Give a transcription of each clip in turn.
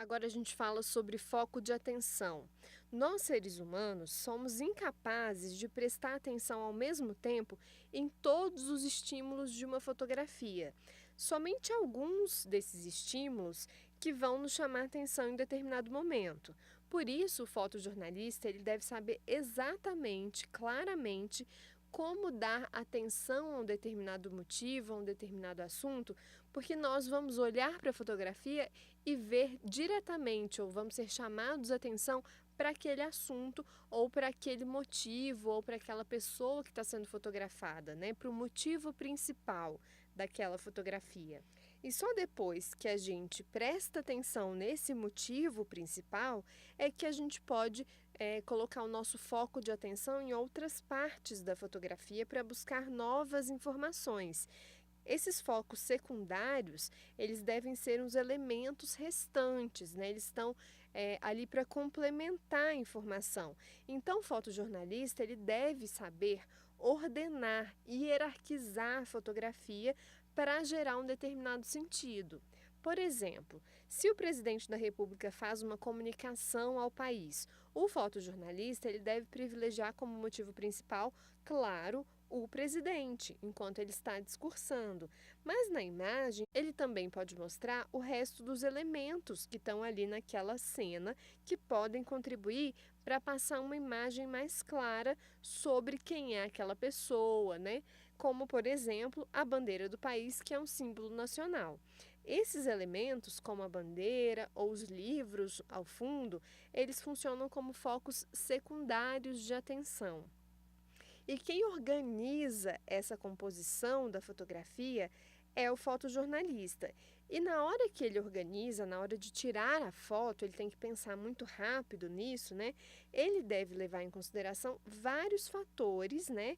Agora a gente fala sobre foco de atenção. Nós, seres humanos, somos incapazes de prestar atenção ao mesmo tempo em todos os estímulos de uma fotografia. Somente alguns desses estímulos que vão nos chamar atenção em determinado momento. Por isso, o fotojornalista ele deve saber exatamente, claramente, como dar atenção a um determinado motivo, a um determinado assunto, porque nós vamos olhar para a fotografia e ver diretamente, ou vamos ser chamados a atenção para aquele assunto, ou para aquele motivo, ou para aquela pessoa que está sendo fotografada, né? Para o motivo principal daquela fotografia. E só depois que a gente presta atenção nesse motivo principal é que a gente pode colocar o nosso foco de atenção em outras partes da fotografia para buscar novas informações. Esses focos secundários, eles devem ser os elementos restantes, né? Eles estão ali para complementar a informação. Então, o fotojornalista, ele deve saber ordenar, hierarquizar a fotografia para gerar um determinado sentido. Por exemplo, se o presidente da República faz uma comunicação ao país, o fotojornalista ele deve privilegiar como motivo principal, claro, o presidente, enquanto ele está discursando. Mas na imagem, ele também pode mostrar o resto dos elementos que estão ali naquela cena, que podem contribuir para passar uma imagem mais clara sobre quem é aquela pessoa, né? Como, por exemplo, a bandeira do país, que é um símbolo nacional. Esses elementos, como a bandeira ou os livros ao fundo, eles funcionam como focos secundários de atenção. E quem organiza essa composição da fotografia é o fotojornalista. E na hora que ele organiza, na hora de tirar a foto, ele tem que pensar muito rápido nisso, né? Ele deve levar em consideração vários fatores, né?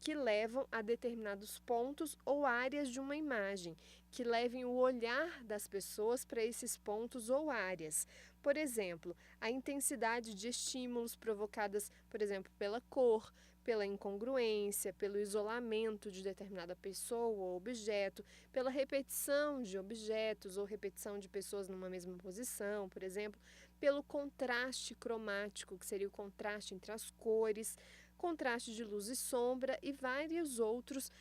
Que levam a determinados pontos ou áreas de uma imagem, que levem o olhar das pessoas para esses pontos ou áreas. Por exemplo, a intensidade de estímulos provocadas, por exemplo, pela cor, pela incongruência, pelo isolamento de determinada pessoa ou objeto, pela repetição de objetos ou repetição de pessoas numa mesma posição, por exemplo, pelo contraste cromático, que seria o contraste entre as cores, contraste de luz e sombra e vários outros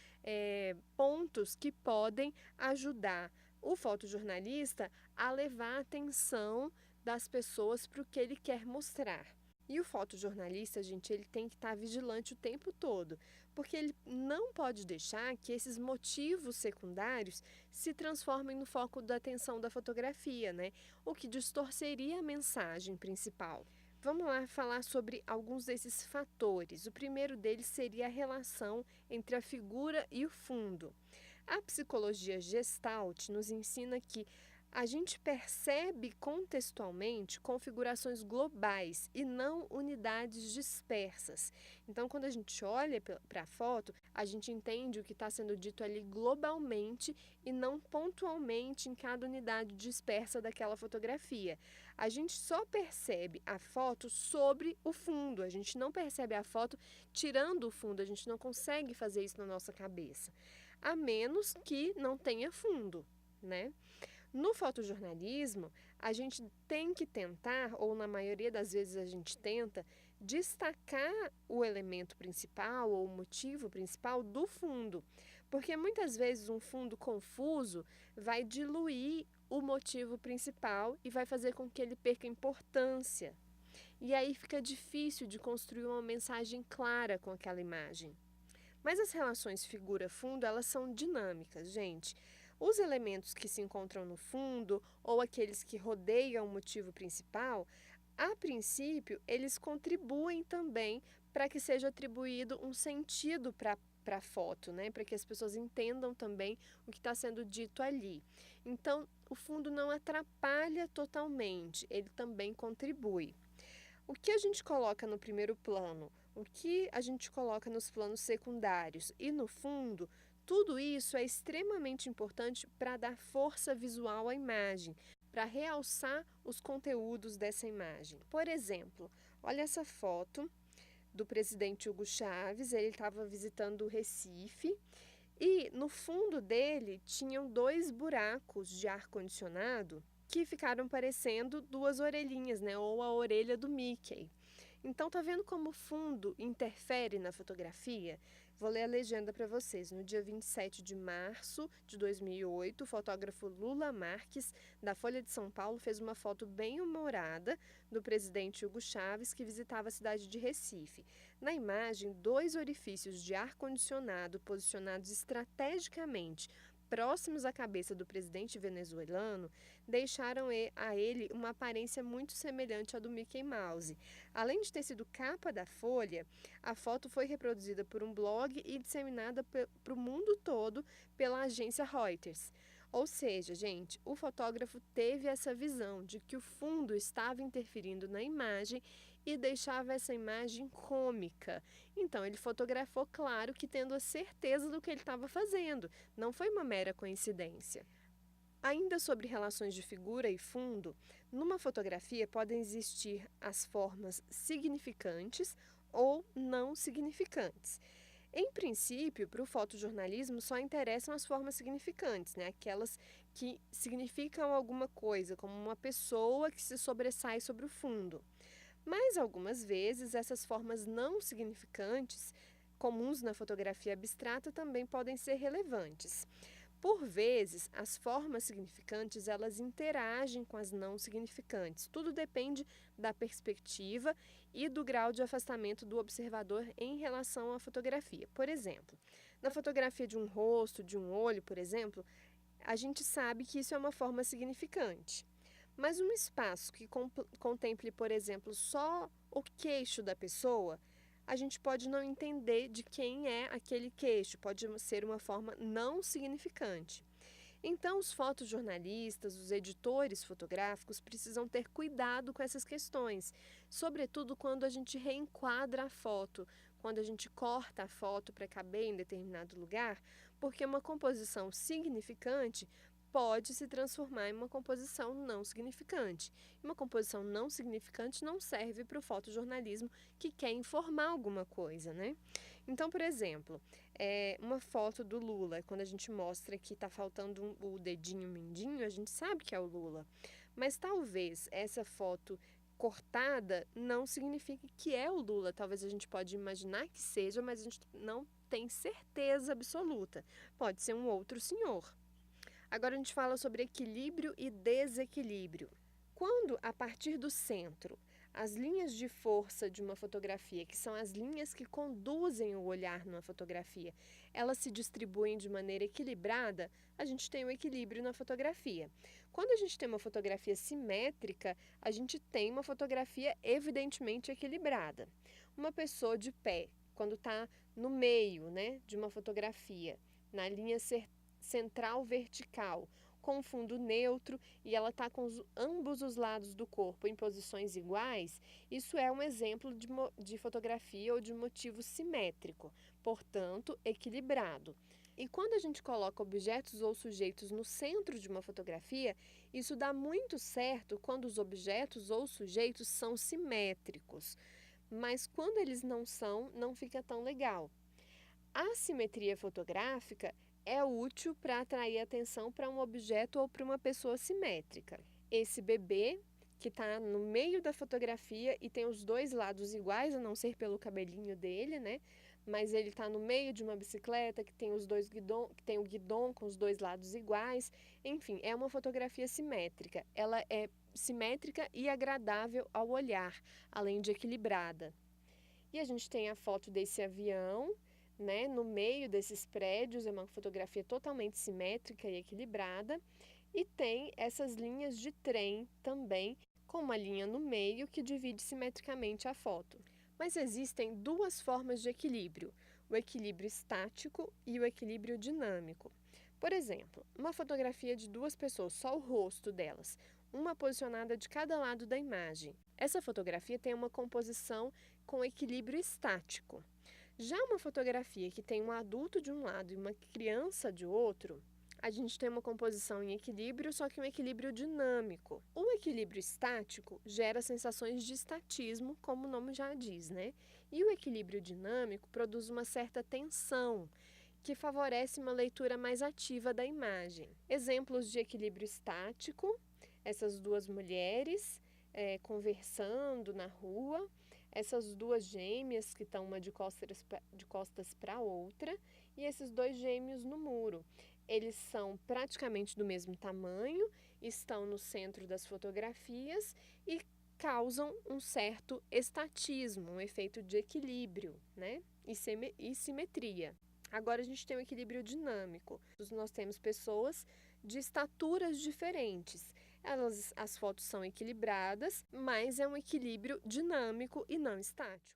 pontos que podem ajudar o fotojornalista a levar a atenção das pessoas para o que ele quer mostrar. E o fotojornalista, gente, ele tem que estar vigilante o tempo todo, porque ele não pode deixar que esses motivos secundários se transformem no foco da atenção da fotografia, né? O que distorceria a mensagem principal. Vamos lá falar sobre alguns desses fatores. O primeiro deles seria a relação entre a figura e o fundo. A psicologia Gestalt nos ensina que a gente percebe contextualmente configurações globais e não unidades dispersas. Então, quando a gente olha para a foto, a gente entende o que está sendo dito ali globalmente e não pontualmente em cada unidade dispersa daquela fotografia. A gente só percebe a foto sobre o fundo, a gente não percebe a foto tirando o fundo, a gente não consegue fazer isso na nossa cabeça, a menos que não tenha fundo, né? No fotojornalismo, a gente tem que tentar, ou na maioria das vezes a gente tenta, destacar o elemento principal ou o motivo principal do fundo, porque muitas vezes um fundo confuso vai diluir o motivo principal e vai fazer com que ele perca importância. E aí fica difícil de construir uma mensagem clara com aquela imagem. Mas as relações figura-fundo, elas são dinâmicas, gente. Os elementos que se encontram no fundo ou aqueles que rodeiam o motivo principal, a princípio, eles contribuem também para que seja atribuído um sentido para a foto, né? Para que as pessoas entendam também o que está sendo dito ali. Então, o fundo não atrapalha totalmente, ele também contribui. O que a gente coloca no primeiro plano, o que a gente coloca nos planos secundários e no fundo, tudo isso é extremamente importante para dar força visual à imagem, para realçar os conteúdos dessa imagem. Por exemplo, olha essa foto do presidente Hugo Chávez, ele estava visitando o Recife e no fundo dele tinham dois buracos de ar-condicionado que ficaram parecendo duas orelhinhas, né? Ou a orelha do Mickey. Então, tá vendo como o fundo interfere na fotografia? Vou ler a legenda para vocês. No dia 27 de março de 2008, o fotógrafo Lula Marques, da Folha de São Paulo, fez uma foto bem humorada do presidente Hugo Chávez, que visitava a cidade de Recife. Na imagem, dois orifícios de ar-condicionado posicionados estrategicamente próximos à cabeça do presidente venezuelano deixaram a ele uma aparência muito semelhante à do Mickey Mouse. Além de ter sido capa da Folha, a foto foi reproduzida por um blog e disseminada para o mundo todo pela agência Reuters. Ou seja, gente, o fotógrafo teve essa visão de que o fundo estava interferindo na imagem e deixava essa imagem cômica. Então, ele fotografou, claro, que tendo a certeza do que ele estava fazendo. Não foi uma mera coincidência. Ainda sobre relações de figura e fundo, numa fotografia podem existir as formas significantes ou não significantes. Em princípio, para o fotojornalismo só interessam as formas significantes, né? Aquelas que significam alguma coisa, como uma pessoa que se sobressai sobre o fundo. Mas algumas vezes essas formas não significantes, comuns na fotografia abstrata, também podem ser relevantes. Por vezes, as formas significantes, elas interagem com as não significantes. Tudo depende da perspectiva e do grau de afastamento do observador em relação à fotografia. Por exemplo, na fotografia de um rosto, de um olho, por exemplo, a gente sabe que isso é uma forma significante. Mas um espaço que contemple, por exemplo, só o queixo da pessoa, a gente pode não entender de quem é aquele queixo, pode ser uma forma não significante. Então, os fotojornalistas, os editores fotográficos precisam ter cuidado com essas questões, sobretudo quando a gente reenquadra a foto, quando a gente corta a foto para caber em determinado lugar, porque uma composição significante pode se transformar em uma composição não significante. Uma composição não significante não serve para o fotojornalismo que quer informar alguma coisa, né? Então, por exemplo, uma foto do Lula, quando a gente mostra que está faltando o dedinho mindinho, a gente sabe que é o Lula. Mas talvez essa foto cortada não signifique que é o Lula. Talvez a gente pode imaginar que seja, mas a gente não tem certeza absoluta. Pode ser um outro senhor. Agora a gente fala sobre equilíbrio e desequilíbrio. Quando, a partir do centro, as linhas de força de uma fotografia, que são as linhas que conduzem o olhar numa fotografia, elas se distribuem de maneira equilibrada, a gente tem o equilíbrio na fotografia. Quando a gente tem uma fotografia simétrica, a gente tem uma fotografia evidentemente equilibrada. Uma pessoa de pé, quando está no meio, né, de uma fotografia, na linha central vertical, com fundo neutro e ela está com ambos os lados do corpo em posições iguais, isso é um exemplo de fotografia ou de motivo simétrico, portanto, equilibrado. E quando a gente coloca objetos ou sujeitos no centro de uma fotografia, isso dá muito certo quando os objetos ou sujeitos são simétricos. Mas quando eles não são, não fica tão legal. A simetria fotográfica é útil para atrair atenção para um objeto ou para uma pessoa simétrica. Esse bebê que está no meio da fotografia e tem os dois lados iguais, a não ser pelo cabelinho dele, né? Mas ele está no meio de uma bicicleta que tem que tem o guidão com os dois lados iguais. Enfim, é uma fotografia simétrica. Ela é simétrica e agradável ao olhar, além de equilibrada. E a gente tem a foto desse avião, né, no meio desses prédios, é uma fotografia totalmente simétrica e equilibrada, e tem essas linhas de trem também, com uma linha no meio que divide simetricamente a foto. Mas existem duas formas de equilíbrio, o equilíbrio estático e o equilíbrio dinâmico. Por exemplo, uma fotografia de duas pessoas, só o rosto delas, uma posicionada de cada lado da imagem. Essa fotografia tem uma composição com equilíbrio estático. Já uma fotografia que tem um adulto de um lado e uma criança de outro, a gente tem uma composição em equilíbrio, só que um equilíbrio dinâmico. O equilíbrio estático gera sensações de estatismo, como o nome já diz, né? E o equilíbrio dinâmico produz uma certa tensão, que favorece uma leitura mais ativa da imagem. Exemplos de equilíbrio estático essas duas mulheres conversando na rua, essas duas gêmeas que estão uma de costas para a outra e esses dois gêmeos no muro. Eles são praticamente do mesmo tamanho, estão no centro das fotografias e causam um certo estatismo, um efeito de equilíbrio, né? E simetria. Agora a gente tem um equilíbrio dinâmico. Nós temos pessoas de estaturas diferentes. As fotos são equilibradas, mas é um equilíbrio dinâmico e não estático.